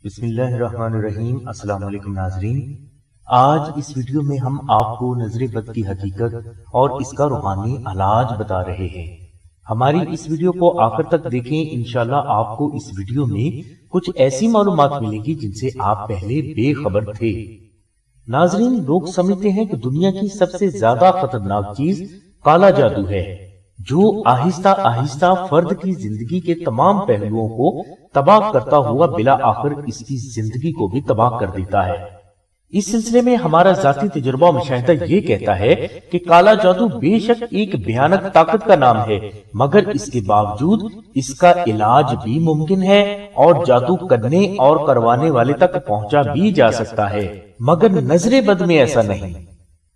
بسم اللہ الرحمن الرحیم۔ السلام علیکم ناظرین، آج اس ویڈیو میں ہم آپ کو نظر بد کی حقیقت اور اس کا روحانی علاج بتا رہے ہیں۔ ہماری اس ویڈیو کو آخر تک دیکھیں، انشاءاللہ آپ کو اس ویڈیو میں کچھ ایسی معلومات ملے گی جن سے آپ پہلے بے خبر تھے۔ ناظرین، لوگ سمجھتے ہیں کہ دنیا کی سب سے زیادہ خطرناک چیز کالا جادو ہے، جو آہستہ آہستہ فرد کی زندگی کے تمام پہلوؤں کو تباہ کرتا ہوا بلا آخر اس کی زندگی کو بھی تباہ کر دیتا ہے۔ اس سلسلے میں ہمارا ذاتی تجربہ مشاہدہ یہ کہتا ہے کہ کالا جادو بے شک ایک بھیانک طاقت کا نام ہے، مگر اس کے باوجود اس کا علاج بھی ممکن ہے اور جادو کرنے اور کروانے والے تک پہنچا بھی جا سکتا ہے، مگر نظر بد میں ایسا نہیں۔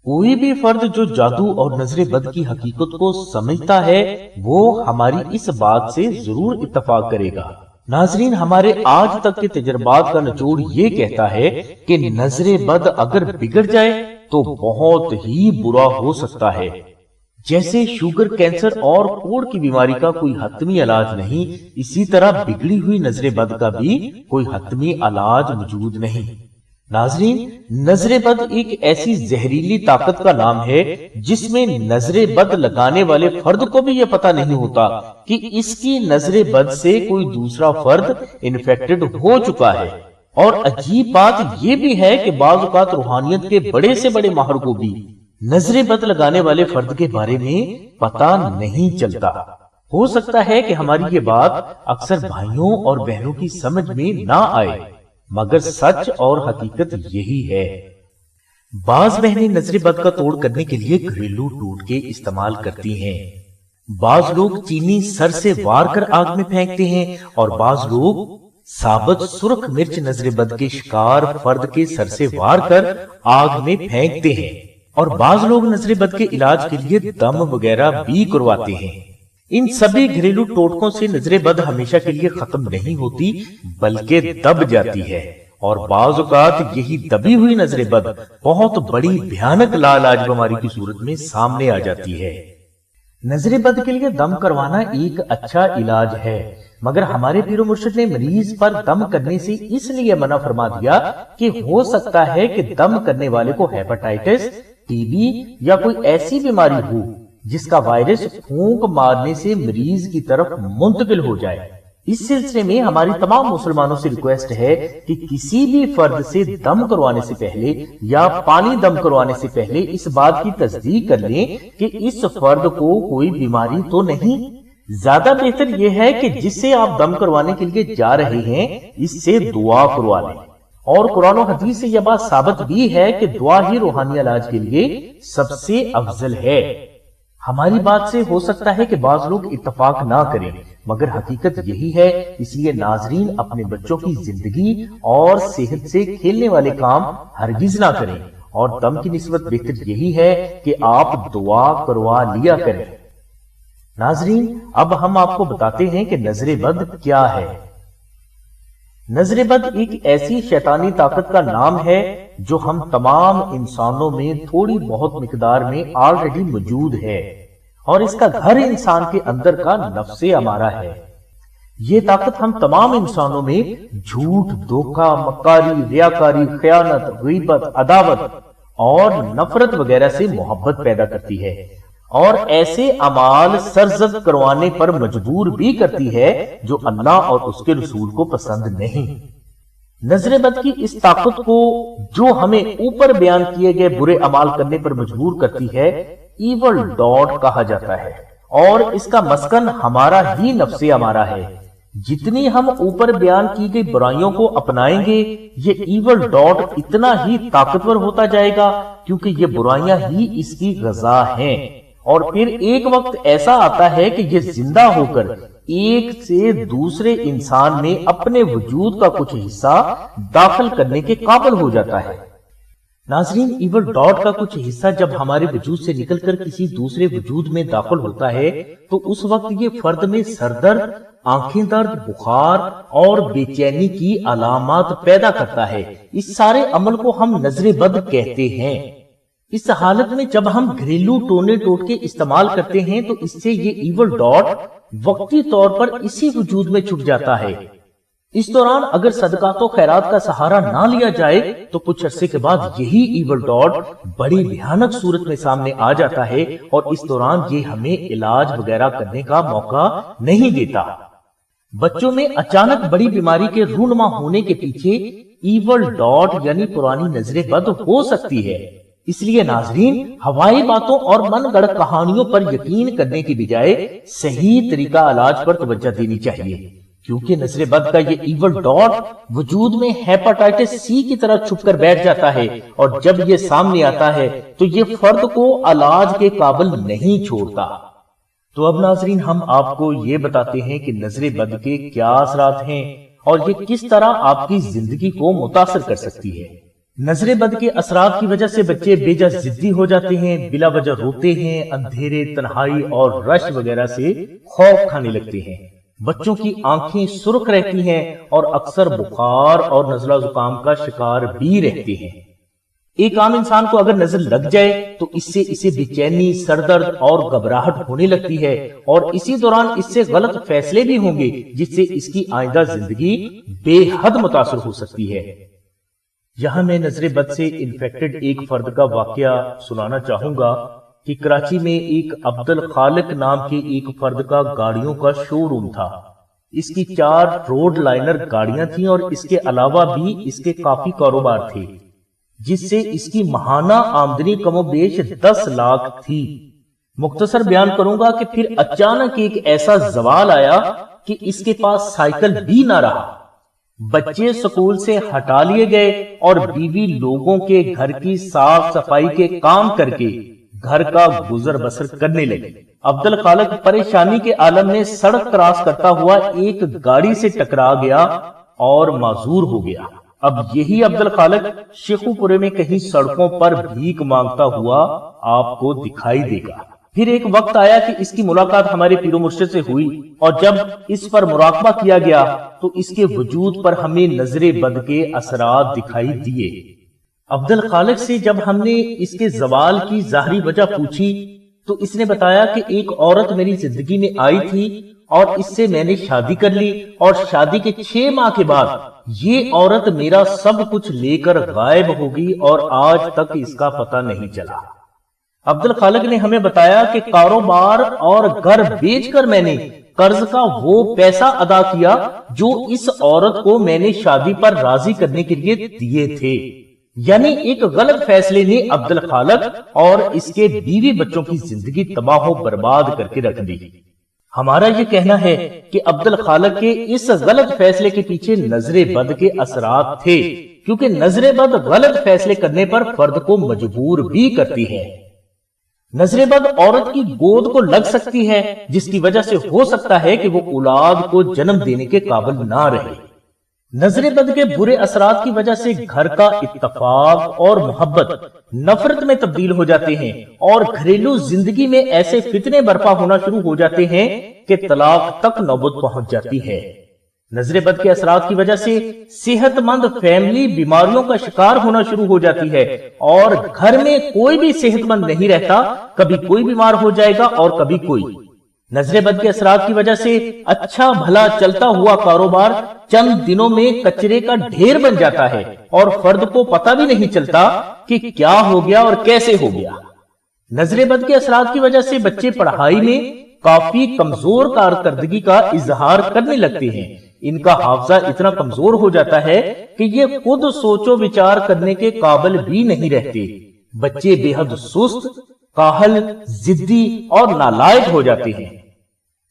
کوئی بھی فرد جو جادو اور نظر بد کی حقیقت کو سمجھتا ہے وہ ہماری اس بات سے ضرور اتفاق کرے گا۔ ناظرین، ہمارے آج تک کے تجربات کا نچوڑ یہ کہتا ہے کہ نظر بد اگر بگڑ جائے تو بہت ہی برا ہو سکتا ہے۔ جیسے شوگر، کینسر اور کوڑ کی بیماری کا کوئی حتمی علاج نہیں، اسی طرح بگڑی ہوئی نظر بد کا بھی کوئی حتمی علاج موجود نہیں۔ ناظرین، نظر بد ایک ایسی زہریلی طاقت کا نام ہے جس میں نظر بد لگانے والے فرد کو بھی یہ پتہ نہیں ہوتا کہ اس کی نظر بد سے کوئی دوسرا فرد انفیکٹڈ ہو چکا ہے۔ اور عجیب بات یہ بھی ہے کہ بعض اوقات روحانیت کے بڑے سے بڑے ماہر کو بھی نظر بد لگانے والے فرد کے بارے میں پتہ نہیں چلتا۔ ہو سکتا ہے کہ ہماری یہ بات اکثر بھائیوں اور بہنوں کی سمجھ میں نہ آئے، مگر سچ اور حقیقت یہی ہے۔ بعض بہنیں نظر بد کا توڑ کرنے کے لیے گھریلو ٹوٹکے استعمال کرتی ہیں، بعض لوگ چینی سر سے وار کر آگ میں پھینکتے ہیں، اور بعض لوگ ثابت سرخ مرچ نظر بد کے شکار فرد کے سر سے وار کر آگ میں پھینکتے ہیں، اور بعض لوگ نظر بد کے علاج کے لیے دم وغیرہ بھی کرواتے ہیں۔ ان سبھی گھریلو ٹوٹکوں سے نظر بد ہمیشہ کے لیے ختم نہیں ہوتی بلکہ دب جاتی ہے، اور بعض اوقات یہی دبی ہوئی نظر بد بہت بڑی بھیانک لاعلاج بیماری کی صورت میں سامنے آ جاتی ہے۔ نظر بد کے لیے دم کروانا ایک اچھا علاج ہے، مگر ہمارے پیر و مرشد نے مریض پر دم کرنے سے اس لیے منع فرما دیا کہ ہو سکتا ہے کہ دم کرنے والے کو ہیپاٹائٹس، ٹی بی یا کوئی ایسی بیماری ہو جس کا وائرس پھونک مارنے سے مریض کی طرف منتقل ہو جائے۔ اس سلسلے میں ہماری تمام مسلمانوں سے ریکویسٹ ہے کہ کسی بھی فرد سے دم کروانے سے پہلے یا پانی دم کروانے سے پہلے اس بات کی تصدیق کر لیں کہ اس فرد کو کوئی بیماری تو نہیں۔ زیادہ بہتر یہ ہے کہ جس سے آپ دم کروانے کے لیے جا رہے ہیں اس سے دعا کروا لیں، اور قرآن و حدیث سے یہ بات ثابت بھی ہے کہ دعا ہی روحانی علاج کے لیے سب سے افضل ہے۔ ہماری بات سے ہو سکتا ہے کہ بعض لوگ اتفاق نہ کریں، مگر حقیقت یہی ہے، اس لیے ناظرین اپنے بچوں کی زندگی اور صحت سے کھیلنے والے کام ہرگز نہ کریں، اور دم کی نسبت بہتر یہی ہے کہ آپ دعا کروا لیا کریں۔ ناظرین، اب ہم آپ کو بتاتے ہیں کہ نظر بد کیا ہے۔ نظر بد ایک ایسی شیطانی طاقت کا نام ہے جو ہم تمام انسانوں میں تھوڑی بہت مقدار میں آلریڈی موجود ہے، اور اس کا گھر انسان کے اندر کا نفس امارہ ہے۔ یہ طاقت ہم تمام انسانوں میں جھوٹ، دھوکہ، مکاری، ریاکاری، خیانت، غیبت، عداوت اور نفرت وغیرہ سے محبت پیدا کرتی ہے، اور ایسے اعمال سرزد کروانے پر مجبور بھی کرتی ہے جو اللہ اور اس کے رسول کو پسند نہیں۔ نظر بد کی اس طاقت کو جو ہمیں اوپر بیان کیے گئے برے اعمال کرنے پر مجبور کرتی ہے، ایول ڈاٹ کہا جاتا ہے، اور اس کا مسکن ہمارا ہی نفس ہمارا ہے۔ جتنی ہم اوپر بیان کی گئی برائیوں کو اپنائیں گے، یہ ایول ڈاٹ اتنا ہی طاقتور ہوتا جائے گا، کیونکہ یہ برائیاں ہی اس کی غذا ہیں۔ اور پھر ایک وقت ایسا آتا ہے کہ یہ زندہ ہو کر ایک سے دوسرے انسان میں اپنے وجود کا کچھ حصہ داخل کرنے کے قابل ہو جاتا ہے۔ ناظرین، ایول ڈاٹ کا کچھ حصہ جب ہمارے وجود سے نکل کر کسی دوسرے وجود میں داخل ہوتا ہے تو اس وقت یہ فرد میں سر درد، آنکھیں درد، بخار اور بے چینی کی علامات پیدا کرتا ہے۔ اس سارے عمل کو ہم نظر بد کہتے ہیں۔ اس حالت میں جب ہم گھریلو ٹونے ٹوٹکے استعمال کرتے ہیں تو اس سے یہ ایول ڈاٹ وقتی طور پر اسی وجود میں چھپ جاتا ہے۔ اس دوران اگر صدقات و خیرات کا سہارا نہ لیا جائے تو کچھ عرصے کے بعد یہی ایول ڈاٹ بڑی بھیانک صورت میں سامنے آ جاتا ہے اور اس دوران یہ ہمیں علاج وغیرہ کرنے کا موقع نہیں دیتا۔ بچوں میں اچانک بڑی بیماری کے رونما ہونے کے پیچھے ایول ڈاٹ یعنی پرانی نظر بد ہو سکتی ہے۔ اس لیے ناظرین، ہوائی باتوں اور من گڑھ کہانیوں پر یقین کرنے کی بجائے صحیح طریقہ علاج پر توجہ دینی چاہیے، کیونکہ نظر بد کا یہ ایول ڈاٹ وجود میں ہیپاٹائٹس سی کی طرح چھپ کر بیٹھ جاتا ہے، اور جب یہ سامنے آتا ہے تو یہ فرد کو علاج کے قابل نہیں چھوڑتا۔ تو اب ناظرین، ہم آپ کو یہ بتاتے ہیں کہ نظر بد کے کیا اثرات ہیں اور یہ کس طرح آپ کی زندگی کو متاثر کر سکتی ہے۔ نظر بد کے اثرات کی وجہ سے بچے بے جا ضدی ہو جاتے ہیں، بلا وجہ روتے ہیں، اندھیرے، تنہائی اور رش وغیرہ سے خوف کھانے لگتے ہیں۔ بچوں کی آنکھیں سرخ رہتی ہیں اور اکثر بخار اور نزلہ زکام کا شکار بھی رہتے ہیں۔ ایک عام انسان کو اگر نظر لگ جائے تو اسے بے چینی، سر درد اور گھبراہٹ ہونے لگتی ہے، اور اسی دوران اس سے غلط فیصلے بھی ہوں گے جس سے اس کی آئندہ زندگی بے حد متاثر ہو سکتی ہے۔ یہاں میں نظر بد سے انفیکٹڈ ایک فرد کا واقعہ سنانا چاہوں گا کہ کراچی میں ایک عبد الخالق نام کے ایک فرد کا گاڑیوں کا شو روم تھا۔ اس کی 4 روڈ لائنر گاڑیاں تھیں اور اس کے علاوہ بھی اس کے کافی کاروبار تھے، جس سے اس کی ماہانہ آمدنی کم و بیش 10 لاکھ تھی۔ مختصر بیان کروں گا کہ پھر اچانک ایک ایسا زوال آیا کہ اس کے پاس سائیکل بھی نہ رہا۔ بچے سکول سے ہٹا لیے گئے اور بیوی لوگوں کے گھر کی صاف صفائی کے کام کر کے گھر کا گزر بسر کرنے لگی۔ عبد الخالق پریشانی کے عالم میں سڑک کراس کرتا ہوا ایک گاڑی سے ٹکرا گیا اور معذور ہو گیا۔ اب یہی عبد الخالق شیخو پورے میں کہیں سڑکوں پر بھیک مانگتا ہوا آپ کو دکھائی دے گا۔ پھر ایک وقت آیا کہ اس کی ملاقات ہمارے پیر و مرشد سے ہوئی، اور جب اس پر مراقبہ کیا گیا تو اس کے وجود پر ہمیں نظر بد کے اثرات دکھائی دیے۔ عبد الخالق سے جب ہم نے اس کے زوال کی ظاہری وجہ پوچھی تو اس نے بتایا کہ ایک عورت میری زندگی میں آئی تھی اور اس سے میں نے شادی کر لی، اور شادی کے 6 ماہ کے بعد یہ عورت میرا سب کچھ لے کر غائب ہوگی اور آج تک اس کا پتہ نہیں چلا۔ عبد الخالق نے ہمیں بتایا کہ کاروبار اور گھر بیچ کر میں نے قرض کا وہ پیسہ ادا کیا جو اس عورت کو میں نے شادی پر راضی کرنے کے لیے دیے تھے۔ یعنی ایک غلط فیصلے نے عبد الخالق اور اس کے بیوی بچوں کی زندگی تباہ و برباد کر کے رکھ دی۔ ہمارا یہ کہنا ہے کہ عبد الخالق کے اس غلط فیصلے کے پیچھے نظر بد کے اثرات تھے، کیونکہ نظر بد غلط فیصلے کرنے پر فرد کو مجبور بھی کرتی ہے۔ نظر بد عورت کی گود کو لگ سکتی ہے، جس کی وجہ سے ہو سکتا ہے کہ وہ اولاد کو جنم دینے کے قابل نہ رہے۔ نظر بد کے برے اثرات کی وجہ سے گھر کا اتفاق اور محبت نفرت میں تبدیل ہو جاتے ہیں، اور گھریلو زندگی میں ایسے فتنے برپا ہونا شروع ہو جاتے ہیں کہ طلاق تک نوبت پہنچ جاتی ہے۔ نظر بد کے اثرات کی وجہ سے صحت مند فیملی بیماریوں کا شکار ہونا شروع ہو جاتی ہے، اور گھر میں کوئی بھی صحت مند نہیں رہتا، کبھی کوئی بیمار ہو جائے گا اور کبھی کوئی۔ نظر بد کے اثرات کی وجہ سے اچھا بھلا چلتا ہوا کاروبار چند دنوں میں کچرے کا ڈھیر بن جاتا ہے، اور فرد کو پتہ بھی نہیں چلتا کہ کیا ہو گیا اور کیسے ہو گیا۔ نظر بد کے اثرات کی وجہ سے بچے پڑھائی میں کافی کمزور کارکردگی کا اظہار کرنے لگتے ہیں۔ ان کا حافظہ اتنا کمزور ہو جاتا ہے کہ یہ خود سوچ و وچار کرنے کے قابل بھی نہیں رہتے۔ بچے بے حد سست، کاہل، ضدی اور نالائق ہو جاتے ہیں۔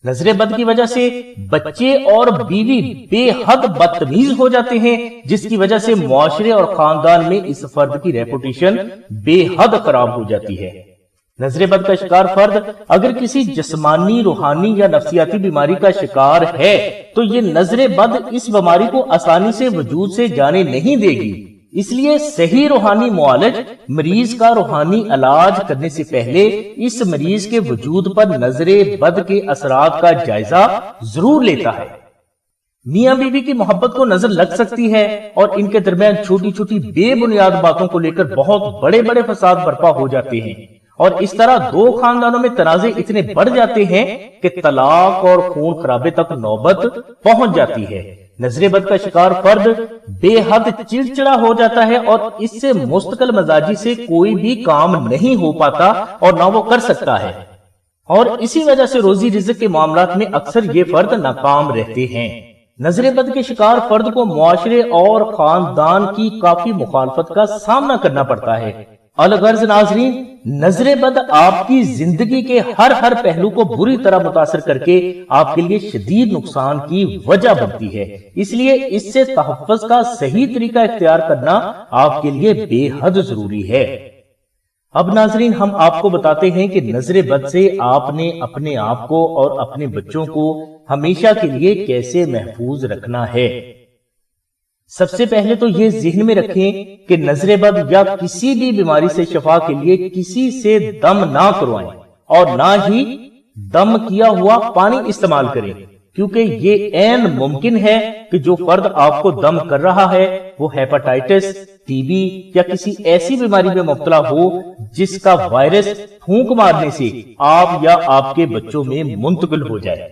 نظر بد کی وجہ سے بچے اور بیوی بے حد بدتمیز ہو جاتے ہیں، جس کی وجہ سے معاشرے اور خاندان میں اس فرد کی ریپوٹیشن بے حد خراب ہو جاتی ہے۔ نظر بد کا شکار فرد اگر کسی جسمانی، روحانی یا نفسیاتی بیماری کا شکار ہے تو یہ نظر بد اس بیماری کو آسانی سے وجود سے جانے نہیں دے گی۔ اس لیے صحیح روحانی معالج مریض کا روحانی علاج کرنے سے پہلے اس مریض کے وجود پر نظر بد کے اثرات کا جائزہ ضرور لیتا ہے۔ میاں بیوی کی محبت کو نظر لگ سکتی ہے، اور ان کے درمیان چھوٹی چھوٹی بے بنیاد باتوں کو لے کر بہت بڑے بڑے فساد برپا ہو جاتے ہیں، اور اس طرح 2 خاندانوں میں تنازع اتنے بڑھ جاتے ہیں کہ طلاق اور خون خرابے تک نوبت پہنچ جاتی ہے۔ نظر بد کا شکار فرد بے حد چڑچڑا ہو جاتا ہے اور اس سے مستقل مزاجی سے کوئی بھی کام نہیں ہو پاتا اور نہ وہ کر سکتا ہے، اور اسی وجہ سے روزی رزق کے معاملات میں اکثر یہ فرد ناکام رہتے ہیں۔ نظر بد کے شکار فرد کو معاشرے اور خاندان کی کافی مخالفت کا سامنا کرنا پڑتا ہے۔ الغرض ناظرین، نظر بد آپ کی زندگی کے ہر پہلو کو بری طرح متاثر کر کے آپ کے لیے شدید نقصان کی وجہ بنتی ہے، اس لیے اس سے تحفظ کا صحیح طریقہ اختیار کرنا آپ کے لیے بے حد ضروری ہے۔ اب ناظرین، ہم آپ کو بتاتے ہیں کہ نظر بد سے آپ نے اپنے آپ کو اور اپنے بچوں کو ہمیشہ کے لیے کیسے محفوظ رکھنا ہے۔ سب سے پہلے تو یہ ذہن میں رکھیں کہ نظر بد یا کسی بھی بیماری سے شفا کے لیے کسی سے دم نہ کروائیں اور نہ ہی دم کیا ہوا پانی استعمال کریں، کیونکہ یہ عین ممکن ہے کہ جو فرد آپ کو دم کر رہا ہے وہ ہیپاٹائٹس، ٹی بی یا کسی ایسی بیماری میں مبتلا ہو جس کا وائرس پھونک مارنے سے آپ یا آپ کے بچوں میں منتقل ہو جائے۔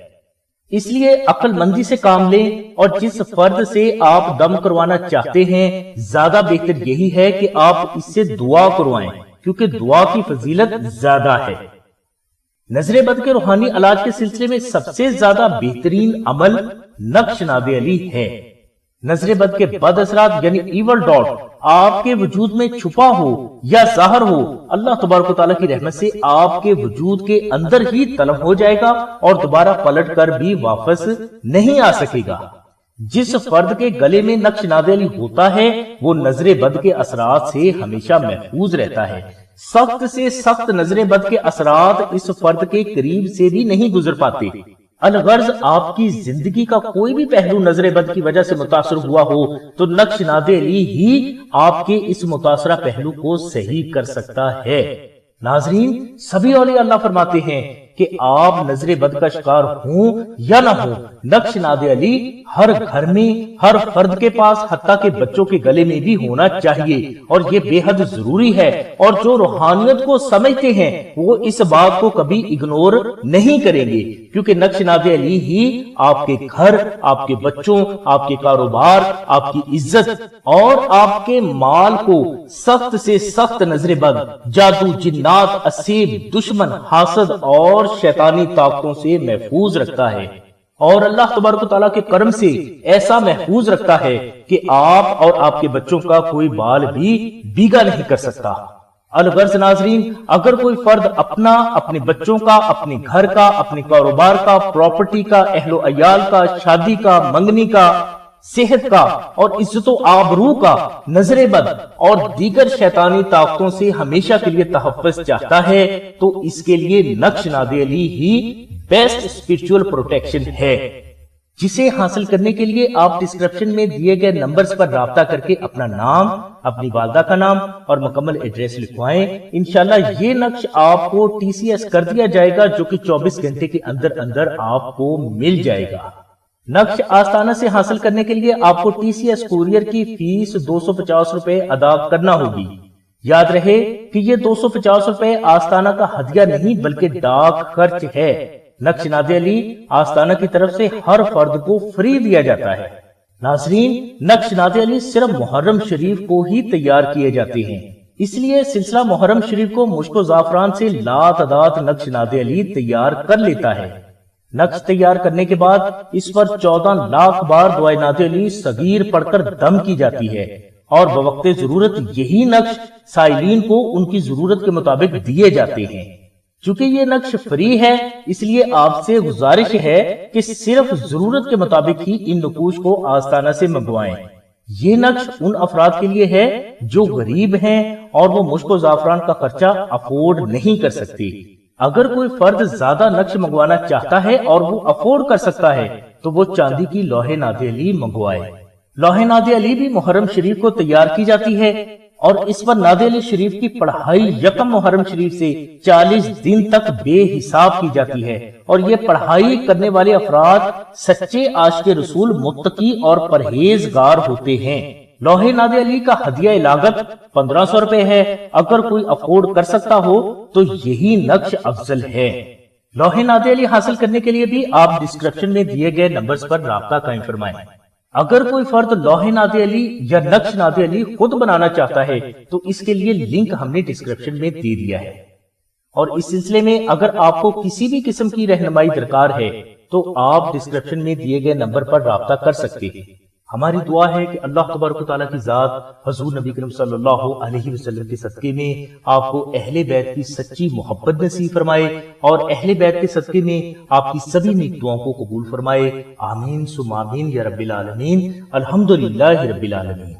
اس لیے عقل مندی سے کام لیں، اور جس فرد سے آپ دم کروانا چاہتے ہیں زیادہ بہتر یہی ہے کہ آپ اس سے دعا کروائیں، کیونکہ دعا کی فضیلت زیادہ ہے۔ نظر بد کے روحانی علاج کے سلسلے میں سب سے زیادہ بہترین عمل نقش ناد علی ہے۔ نظر بد کے بد اثرات یعنی ایول ڈاٹ آپ کے وجود میں چھپا ہو یا ظاہر ہو، اللہ تبارک و تعالیٰ کی رحمت سے آپ کے وجود کے اندر ہی طلب ہو جائے گا اور دوبارہ پلٹ کر بھی واپس نہیں آ سکے گا۔ جس فرد کے گلے میں نقش ناد علی ہوتا ہے وہ نظر بد کے اثرات سے ہمیشہ محفوظ رہتا ہے۔ سخت سے سخت نظر بد کے اثرات اس فرد کے قریب سے بھی نہیں گزر پاتے۔ الغرض آپ کی زندگی کا کوئی بھی پہلو نظر بد کی وجہ سے متاثر ہوا ہو تو نقش ناد علی ہی آپ کے اس متاثرہ پہلو کو صحیح کر سکتا ہے۔ ناظرین، سبھی اولیاء اللہ فرماتے ہیں کہ آپ نظر بد کا شکار ہوں یا نہ ہوں، نقش ناد علی ہر گھر میں ہر فرد کے پاس حتیٰ کہ بچوں کے گلے میں بھی ہونا چاہیے، اور یہ بے حد ضروری ہے۔ اور جو روحانیت کو سمجھتے ہیں وہ اس بات کو کبھی اگنور نہیں کریں گے، کیونکہ نقش ناد علی ہی آپ کے گھر، آپ کے بچوں، آپ کے کاروبار، آپ کی عزت اور آپ کے مال کو سخت سے سخت نظر بد، جادو، جنات، اسیب، دشمن، حاسد اور شیطانی طاقتوں سے محفوظ رکھتا ہے، اور اللہ تبارک و تعالیٰ کے کرم سے ایسا محفوظ رکھتا ہے کہ آپ اور آپ کے بچوں کا کوئی بال بھی بیگا نہیں کر سکتا۔ الغرض ناظرین، اگر کوئی فرد اپنا، اپنے بچوں کا، اپنے گھر کا، اپنے کاروبار کا، پراپرٹی کا، اہل و عیال کا، شادی کا، منگنی کا، صحت کا اور عزت و آبرو کا نظر بد اور دیگر شیطانی طاقتوں سے ہمیشہ کے لیے تحفظ چاہتا ہے تو اس کے لیے نقش ناد علی ہی بیسٹ اسپرچول پروٹیکشن ہے، جسے حاصل کرنے کے لیے آپ ڈسکرپشن میں دیے گئے نمبرز پر رابطہ کر کے اپنا نام، اپنی والدہ کا نام اور مکمل ایڈریس لکھوائیں۔ انشاءاللہ یہ نقش آپ کو TCS کر دیا جائے گا، جو کہ 24 گھنٹے کے اندر اندر آپ کو مل جائے گا۔ نقش آستانہ سے حاصل کرنے کے لیے آپ کو TCS کوریئر کی فیس 250 روپے ادا کرنا ہوگی۔ یاد رہے کہ یہ 250 روپے آستانہ کا ہدیہ نہیں بلکہ ڈاک خرچ ہے۔ نقش ناد علی آستانہ کی طرف سے ہر فرد کو فری دیا جاتا ہے۔ ناظرین، نقش ناد علی صرف محرم شریف کو ہی تیار کیے جاتے ہیں، اس لیے سلسلہ محرم شریف کو مشک و زعفران سے لاتعداد نقش ناد علی تیار کر لیتا ہے۔ نقش تیار کرنے کے بعد اس پر 14 لاکھ بار دعائے ناد علی صغیر پڑھ کر دم کی جاتی ہے، اور بوقت ضرورت یہی نقش سائلین کو ان کی ضرورت کے مطابق دیے جاتے ہیں۔ چونکہ یہ نقش فری ہے، اس لیے آپ سے گزارش ہے کہ صرف ضرورت کے مطابق ہی ان نقوش کو آستانہ سے منگوائیں۔ یہ نقش ان افراد کے لیے ہے جو غریب ہیں اور وہ مشک و زعفران کا خرچہ افورڈ نہیں کر سکتے۔ اگر کوئی فرد زیادہ نقش منگوانا چاہتا ہے اور وہ افورڈ کر سکتا ہے تو وہ چاندی کی لوح ناد علی منگوائے۔ لوح ناد علی بھی محرم شریف کو تیار کی جاتی ہے، اور اس پر ناد علی شریف کی پڑھائی یکم محرم شریف سے 40 دن تک بے حساب کی جاتی ہے، اور یہ پڑھائی کرنے والے افراد سچے عاشق رسول، متقی اور پرہیزگار ہوتے ہیں۔ لوح ناد علی کا ہدیہ لاگت 1500 روپے ہے۔ اگر کوئی افورڈ کر سکتا ہو تو یہی نقش افضل ہے۔ لوح ناد علی حاصل کرنے کے لیے بھی آپ ڈسکرپشن میں دیے گئے نمبرز پر رابطہ قائم فرمائیں۔ اگر کوئی فرد لوح ناد علی یا نقش ناد علی خود بنانا چاہتا ہے تو اس کے لیے لنک ہم نے ڈسکرپشن میں دے دیا ہے، اور اس سلسلے میں اگر آپ کو کسی بھی قسم کی رہنمائی درکار ہے تو آپ ڈسکرپشن میں دیے گئے نمبر پر رابطہ کر سکتے ہیں۔ ہماری دعا ہے کہ اللہ تبارک و تعالیٰ کی ذات حضور نبی کریم صلی اللہ علیہ وسلم کے صدقے میں آپ کو اہل بیت کی سچی محبت نصیب فرمائے، اور اہل بیت کے صدقے میں آپ کی سبھی نیک دعاؤں کو قبول فرمائے۔ آمین ثم آمین یا رب العالمین۔ الحمدللہ رب العالمین۔